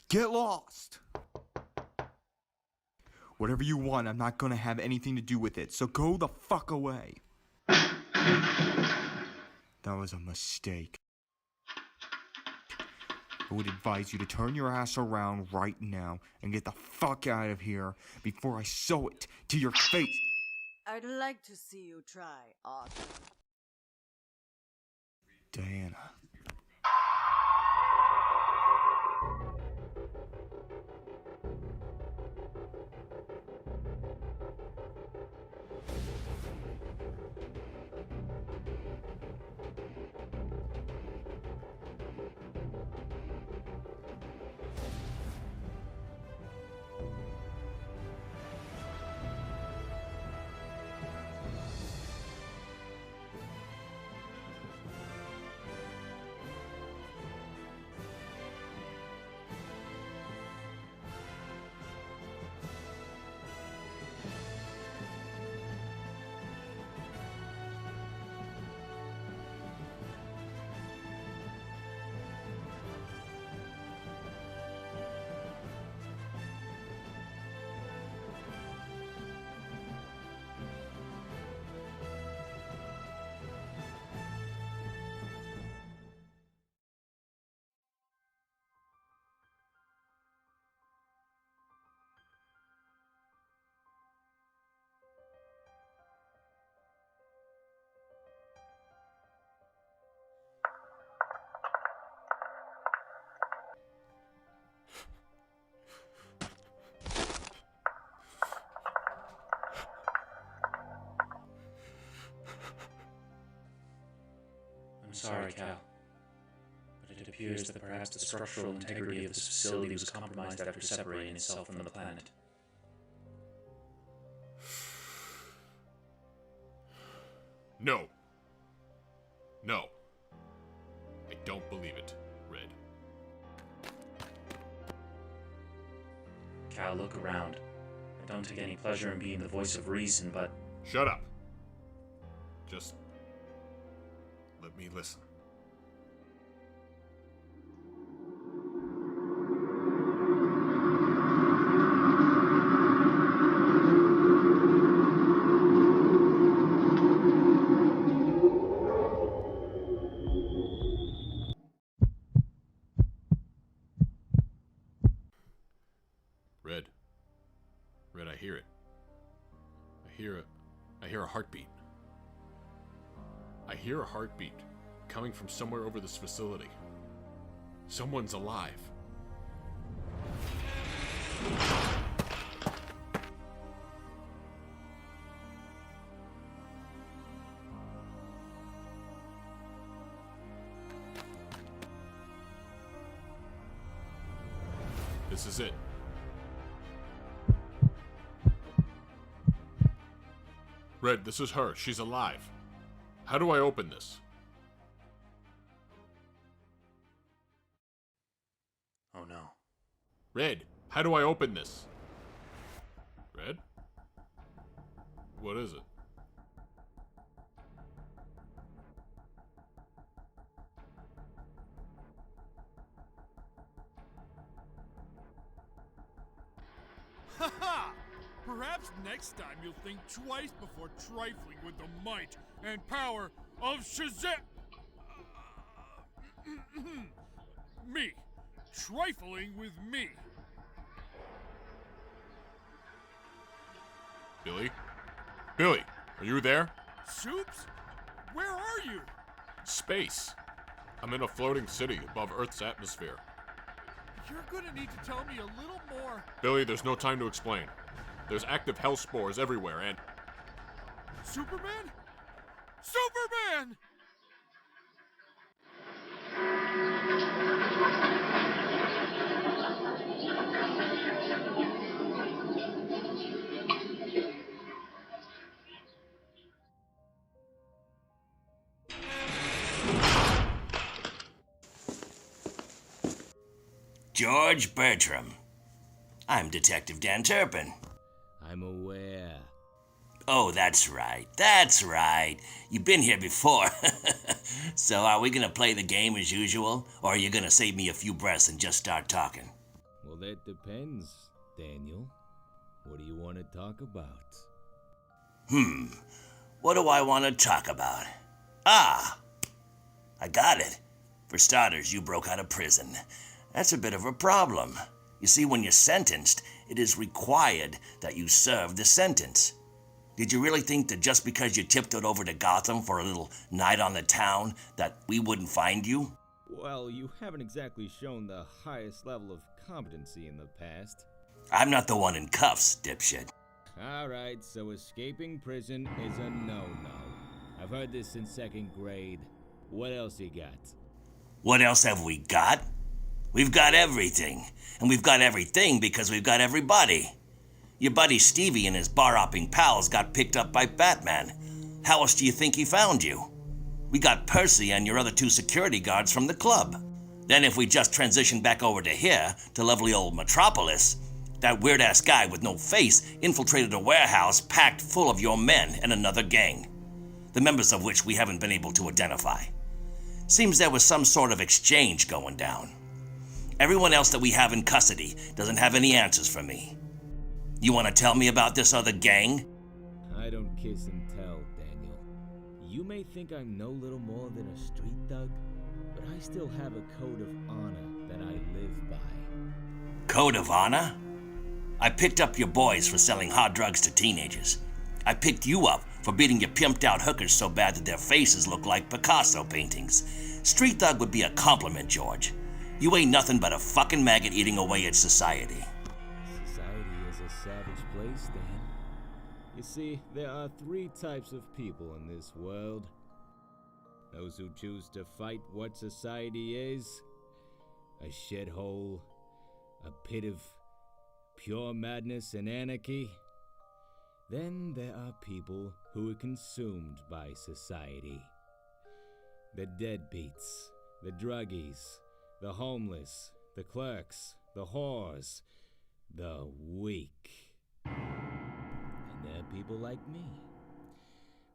Get lost! Whatever you want, I'm not gonna have anything to do with it, so go the fuck away. That was a mistake. I would advise you to turn your ass around right now and get the fuck out of here before I sew it to your face. I'd like to see you try, Arthur. Diana. I'm sorry, Cal, but it appears that perhaps the structural integrity of this facility was compromised after separating itself from the planet. No. No. I don't believe it, Red. Cal, look around. I don't take any pleasure in being the voice of reason, but... Shut up. Just... let me listen. Red, I hear it. I hear a heartbeat. I hear a heartbeat coming from somewhere over this facility. Someone's alive. This is it. Red, this is her. She's alive. How do I open this? Oh no. Red, how do I open this? Red? What is it? Haha! Perhaps next time you'll think twice before trifling with the might and power of Shazam. Me. Trifling with me. Billy? Billy, are you there? Soups? Where are you? Space. I'm in a floating city above Earth's atmosphere. You're gonna need to tell me a little more. Billy, there's no time to explain. There's active hell spores everywhere and... Superman? Superman! George Bertram. I'm Detective Dan Turpin. I'm aware. Oh, that's right. That's right. You've been here before. So are we gonna play the game as usual, or are you gonna save me a few breaths and just start talking? Well, that depends, Daniel. What do you want to talk about? What do I want to talk about? Ah, I got it. For starters, you broke out of prison. That's a bit of a problem. You see, when you're sentenced, it is required that you serve the sentence. Did you really think that just because you tiptoed over to Gotham for a little night on the town, that we wouldn't find you? Well, you haven't exactly shown the highest level of competency in the past. I'm not the one in cuffs, dipshit. Alright, so escaping prison is a no-no. I've heard this since second grade. What else you got? What else have we got? We've got everything. And we've got everything because we've got everybody. Your buddy Stevie and his bar-hopping pals got picked up by Batman. How else do you think he found you? We got Percy and your other 2 security guards from the club. Then if we just transition back over to here, to lovely old Metropolis, that weird-ass guy with no face infiltrated a warehouse packed full of your men and another gang, the members of which we haven't been able to identify. Seems there was some sort of exchange going down. Everyone else that we have in custody doesn't have any answers for me. You want to tell me about this other gang? I don't kiss and tell, Daniel. You may think I'm no little more than a street thug, but I still have a code of honor that I live by. Code of honor? I picked up your boys for selling hard drugs to teenagers. I picked you up for beating your pimped out hookers so bad that their faces look like Picasso paintings. Street thug would be a compliment, George. You ain't nothing but a fucking maggot eating away at society. Society is a savage place, Dan. You see, there are 3 types of people in this world. Those who choose to fight what society is, a shithole, a pit of pure madness and anarchy. Then there are people who are consumed by society. The deadbeats, the druggies, the homeless, the clerks, the whores, the weak. And there are people like me.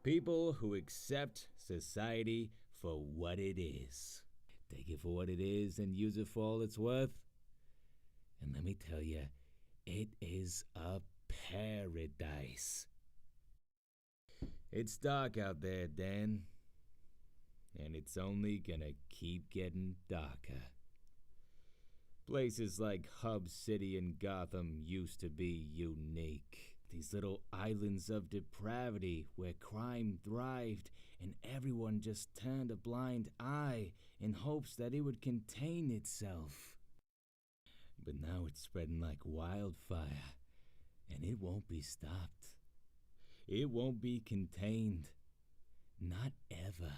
People who accept society for what it is. Take it for what it is and use it for all it's worth. And let me tell you, it is a paradise. It's dark out there, Dan. And it's only gonna keep getting darker. Places like Hub City and Gotham used to be unique. These little islands of depravity where crime thrived and everyone just turned a blind eye in hopes that it would contain itself. But now it's spreading like wildfire, and it won't be stopped. It won't be contained. Not ever.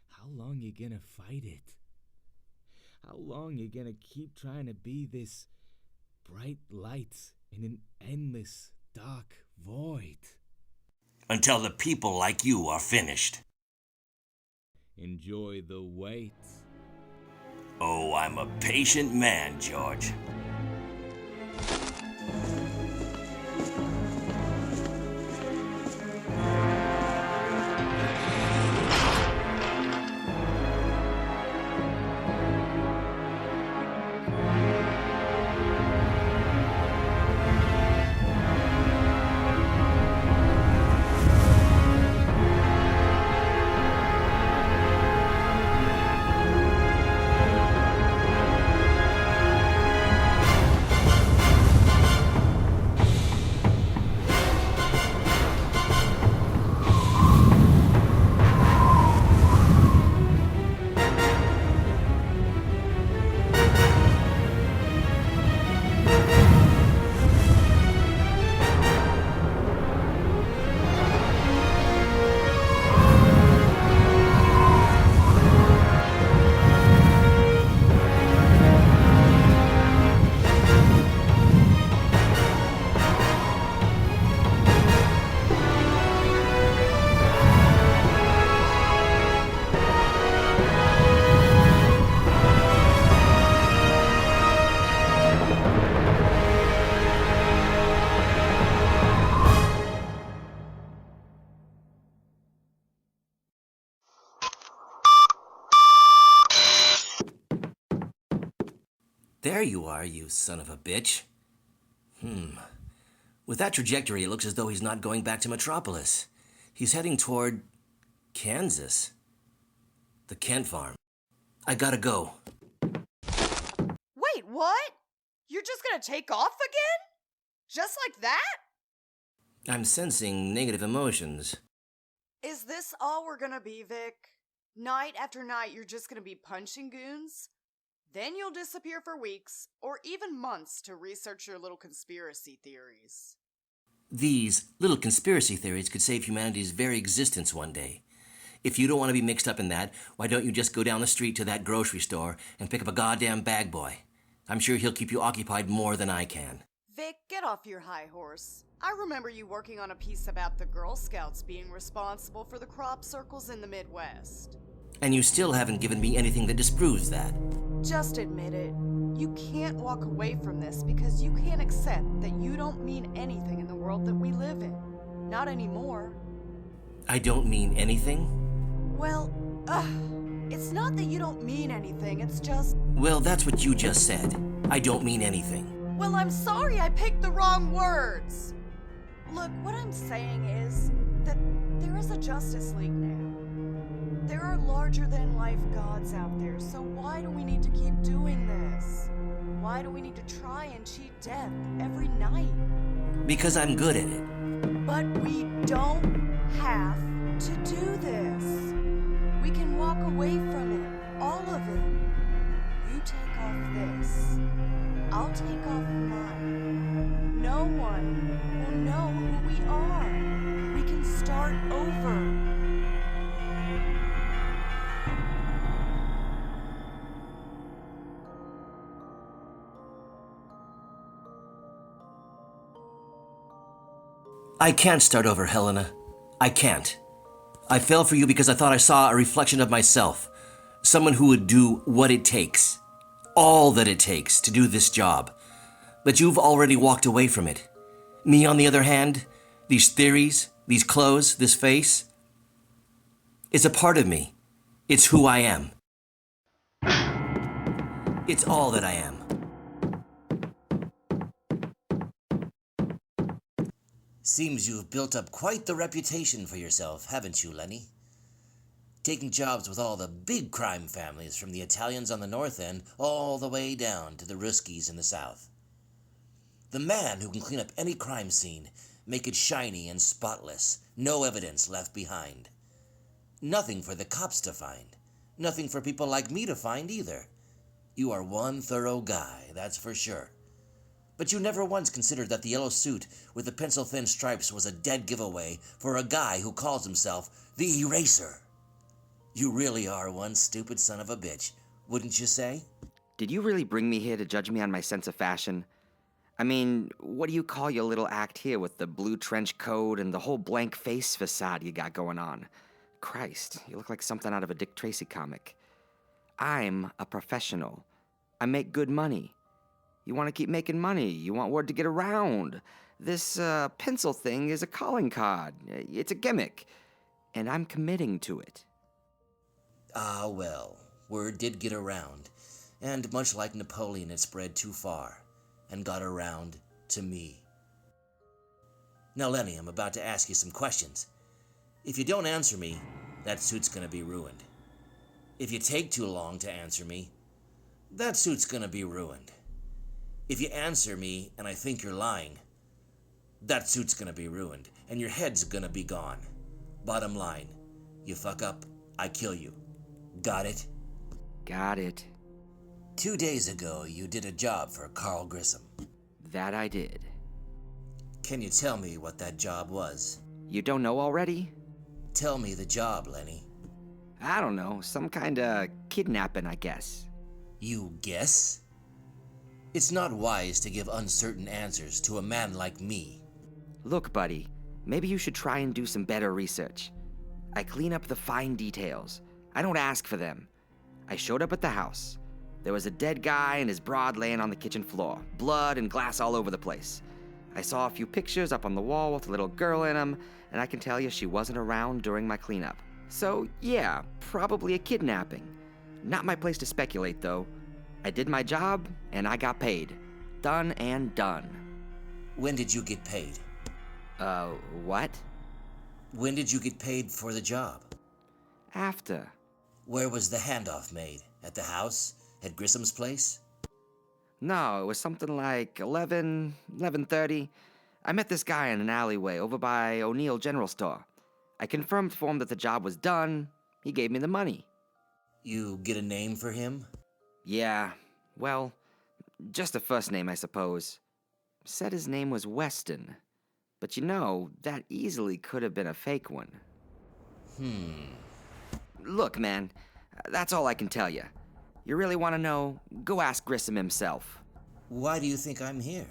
How long you gonna fight it? How long you gonna keep trying to be this bright light in an endless dark void? Until the people like you are finished. Enjoy the wait. Oh, I'm a patient man, George. There you are, you son of a bitch. With that trajectory, it looks as though he's not going back to Metropolis. He's heading toward Kansas. The Kent farm. I gotta go. Wait, what? You're just gonna take off again? Just like that? I'm sensing negative emotions. Is this all we're gonna be, Vic? Night after night, you're just gonna be punching goons? Then you'll disappear for weeks, or even months, to research your little conspiracy theories. These little conspiracy theories could save humanity's very existence one day. If you don't want to be mixed up in that, why don't you just go down the street to that grocery store and pick up a goddamn bag boy? I'm sure he'll keep you occupied more than I can. Vic, get off your high horse. I remember you working on a piece about the Girl Scouts being responsible for the crop circles in the Midwest. And you still haven't given me anything that disproves that. Just admit it. You can't walk away from this because you can't accept that you don't mean anything in the world that we live in. Not anymore. I don't mean anything? Well, it's not that you don't mean anything, it's just... Well, that's what you just said. I don't mean anything. Well, I'm sorry I picked the wrong words. Look, what I'm saying is that there is a Justice League now. There are larger-than-life gods out there, so why do we need to keep doing this? Why do we need to try and cheat death every night? Because I'm good at it. But we don't have to do this. We can walk away from it, all of it. You take off this. I'll take off mine. No one will know who we are. We can start over. I can't start over, Helena. I can't. I fell for you because I thought I saw a reflection of myself. Someone who would do what it takes. All that it takes to do this job. But you've already walked away from it. Me, on the other hand, these theories, these clothes, this face, it's a part of me. It's who I am. It's all that I am. Seems you've built up quite the reputation for yourself, haven't you, Lenny? Taking jobs with all the big crime families, from the Italians on the north end all the way down to the Ruskies in the south. The man who can clean up any crime scene, make it shiny and spotless, no evidence left behind. Nothing for the cops to find. Nothing for people like me to find either. You are one thorough guy, that's for sure. But you never once considered that the yellow suit with the pencil-thin stripes was a dead giveaway for a guy who calls himself the Eraser. You really are one stupid son of a bitch, wouldn't you say? Did you really bring me here to judge me on my sense of fashion? I mean, what do you call your little act here with the blue trench coat and the whole blank face facade you got going on? Christ, you look like something out of a Dick Tracy comic. I'm a professional. I make good money. You want to keep making money. You want word to get around. This pencil thing is a calling card. It's a gimmick. And I'm committing to it. Ah, well, word did get around. And much like Napoleon, it spread too far and got around to me. Now, Lenny, I'm about to ask you some questions. If you don't answer me, that suit's gonna be ruined. If you take too long to answer me, that suit's gonna be ruined. If you answer me and I think you're lying, that suit's gonna be ruined and your head's gonna be gone. Bottom line, you fuck up, I kill you. Got it? Got it. 2 days ago, you did a job for Carl Grissom. That I did. Can you tell me what that job was? You don't know already? Tell me the job, Lenny. I don't know, some kind of kidnapping, I guess. You guess? It's not wise to give uncertain answers to a man like me. Look, buddy, maybe you should try and do some better research. I clean up the fine details. I don't ask for them. I showed up at the house. There was a dead guy and his broad laying on the kitchen floor, blood and glass all over the place. I saw a few pictures up on the wall with a little girl in them, and I can tell you she wasn't around during my cleanup. So, yeah, probably a kidnapping. Not my place to speculate, though. I did my job, and I got paid. Done and done. When did you get paid? What? When did you get paid for the job? After. Where was the handoff made? At the house? At Grissom's place? No, it was something like 11:30. I met this guy in an alleyway over by O'Neill General Store. I confirmed for him that the job was done. He gave me the money. You get a name for him? Yeah, well, just a first name, I suppose. Said his name was Weston. But you know, that easily could have been a fake one. Look, man, that's all I can tell you. You really want to know? Go ask Grissom himself. Why do you think I'm here?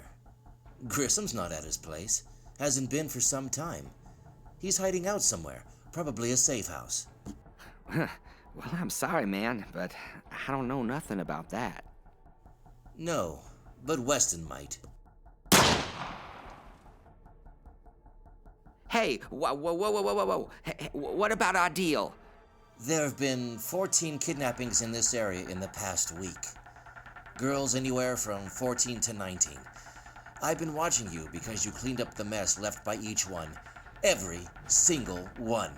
Grissom's not at his place. Hasn't been for some time. He's hiding out somewhere, probably a safe house. Well, I'm sorry, man, but I don't know nothing about that. No, but Weston might. Hey, whoa. Hey, what about our deal? There have been 14 kidnappings in this area in the past week. Girls anywhere from 14 to 19. I've been watching you because you cleaned up the mess left by each one. Every single one.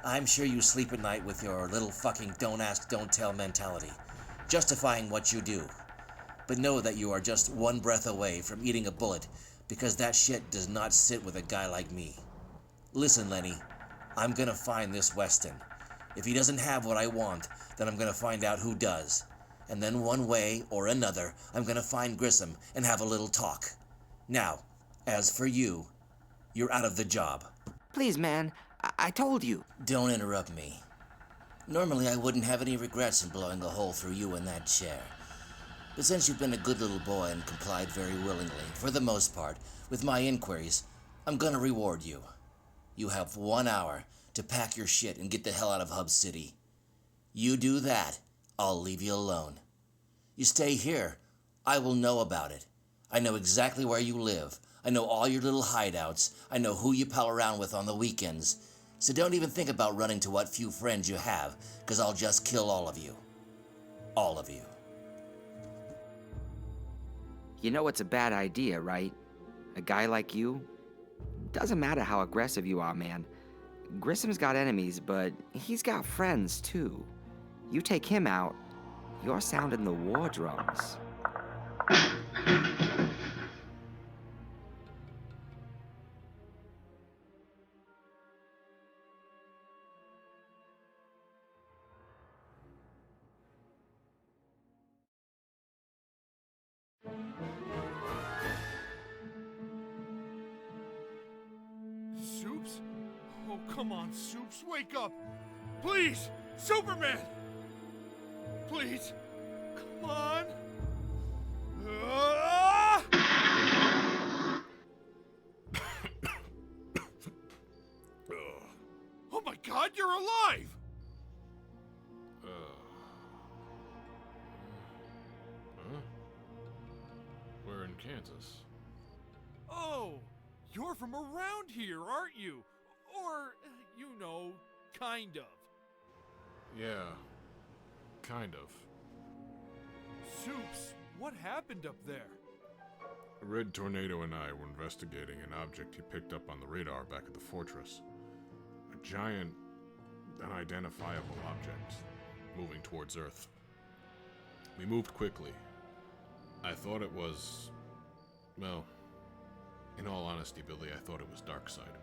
I'm sure you sleep at night with your little fucking don't ask, don't tell mentality, justifying what you do. But know that you are just one breath away from eating a bullet, because that shit does not sit with a guy like me. Listen, Lenny, I'm gonna find this Weston. If he doesn't have what I want, then I'm gonna find out who does. And then one way or another, I'm gonna find Grissom and have a little talk. Now, as for you, you're out of the job. Please, man, I told you. Don't interrupt me. Normally I wouldn't have any regrets in blowing a hole through you in that chair. But since you've been a good little boy and complied very willingly, for the most part, with my inquiries, I'm gonna reward you. You have 1 hour to pack your shit and get the hell out of Hub City. You do that, I'll leave you alone. You stay here, I will know about it. I know exactly where you live. I know all your little hideouts. I know who you pal around with on the weekends. So don't even think about running to what few friends you have, because I'll just kill all of you. All of you. You know it's a bad idea, right? A guy like you? Doesn't matter how aggressive you are, man. Grissom's got enemies, but he's got friends, too. You take him out, you're sounding the war drums. Soups? Oh, come on, Soups, wake up! Please! Superman! Please! Come on! Ah! Oh my god, you're alive! Huh? We're in Kansas. Oh, you're from around here, aren't you? Or, you know, kind of. Yeah, kind of. Soups, what happened up there? Red Tornado and I were investigating an object he picked up on the radar back at the fortress. A giant, unidentifiable object moving towards Earth. We moved quickly. I thought it was... well, in all honesty, Billy, I thought it was Darkseid.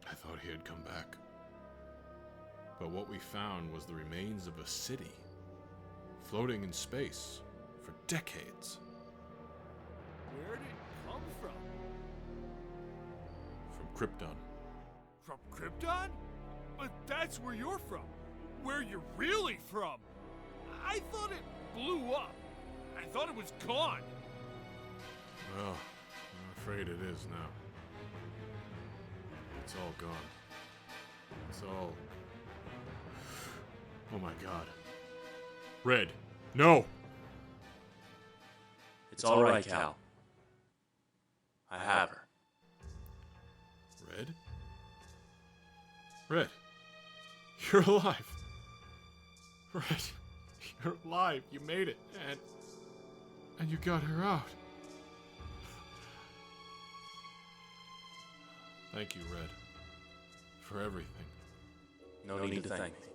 I thought he had come back. But what we found was the remains of a city, floating in space for decades. Where did it come from? From Krypton. From Krypton? But that's where you're from. Where you're really from. I thought it blew up. I thought it was gone. Well, I'm afraid it is now. It's all gone. It's all... oh my god. Red, no! It's all right, Cal. I have her. Red? Red, you're alive. Red, You're alive. You made it. And you got her out. Thank you, Red. For everything. No need to thank me.